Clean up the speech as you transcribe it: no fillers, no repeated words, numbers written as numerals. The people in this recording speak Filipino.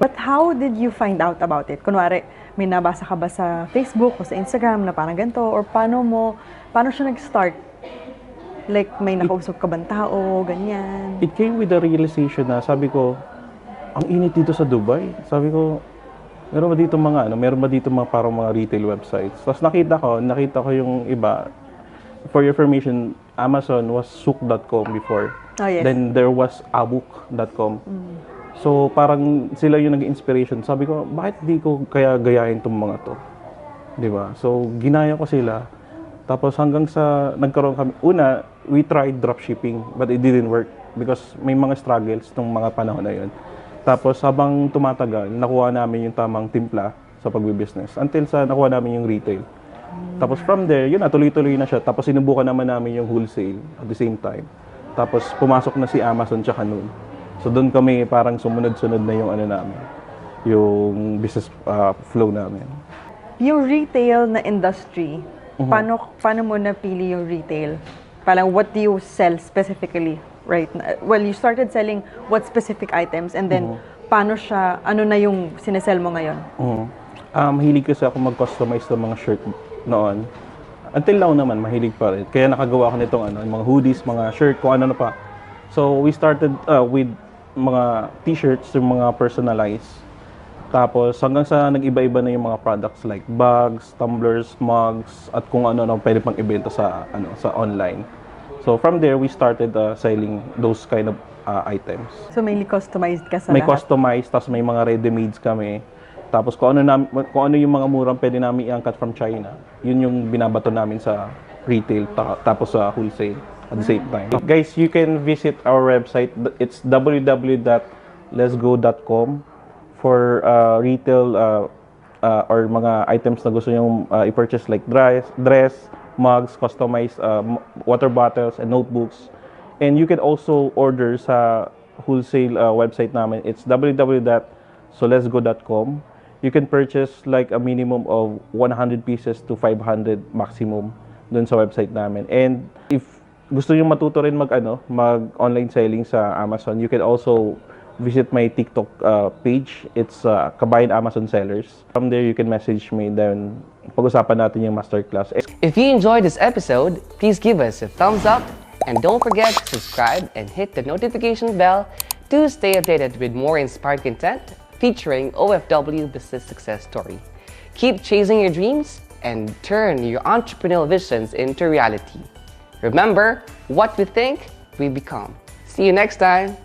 But how did you find out about it? Kunwari, may nabasa ka ba sa Facebook o sa Instagram na parang ganito? Or paano siya nag-start? Like, may nakausap ka bang tao, ganyan? It came with the realization na sabi ko, ang init dito sa Dubai. Sabi ko, meron ba dito mga parang mga retail websites. Tapos nakita ko yung iba. For your information, Amazon was souk.com before. Oh, yes. Then there was abook.com. So parang sila yung nag-inspiration. Sabi ko, bakit di ko kaya gayahin tong mga to? 'Di ba? So ginaya ko sila. Tapos hanggang sa nagkaroon kami, una, we tried dropshipping but it didn't work because may mga struggles tong mga panahon na yun. Tapos habang tumatagal, nakuha namin yung tamang timpla sa pagbi-business until sa nakuha namin yung retail. Tapos from there, yun na, tuloy-tuloy na siya. Tapos sinubukan naman namin yung wholesale at the same time. Tapos pumasok na si Amazon tsaka noon. So doon kami parang sumunod-sunod na yung yung business flow namin. Yung retail na industry, paano mo napili yung retail? Parang what do you sell specifically right now? Well, you started selling what specific items and then ano na yung sinesell mo ngayon? Mahilig kasi ako mag-customize ng mga shirt noon. Until now naman, mahilig pa rin. Kaya nakagawa ako nitong mga hoodies, mga shirt, kung ano pa. So we started with mga t-shirts, yung mga personalized. Tapos hanggang sa nag-iba-iba na yung mga products like bags, tumblers, mugs, at kung ano pwede pang ibenta sa online. So from there we started selling those kind of items. So mainly customized ka sa May lahat? customized, tapos may mga ready-mades kami. Tapos kung ano yung mga murang pwede namin i-angkat from China, yun yung binabato namin sa retail tapos sa wholesale at the same time. Guys, you can visit our website. It's www.letsgo.com for retail or mga items na gusto nyong i-purchase like dress, mugs, customized water bottles, and notebooks. And you can also order sa wholesale website namin. It's www.soletsgo.com. You can purchase like a minimum of 100 pieces to 500 maximum dun sa website namin. And if gusto niyo matuto rin mag-online selling sa Amazon, you can also visit my TikTok page. It's Kabayan Amazon Sellers. From there, you can message me, then pag-usapan natin yung masterclass. If you enjoyed this episode, please give us a thumbs up and don't forget to subscribe and hit the notification bell to stay updated with more inspired content featuring OFW business success story. Keep chasing your dreams and turn your entrepreneurial visions into reality. Remember, what we think, we become. See you next time.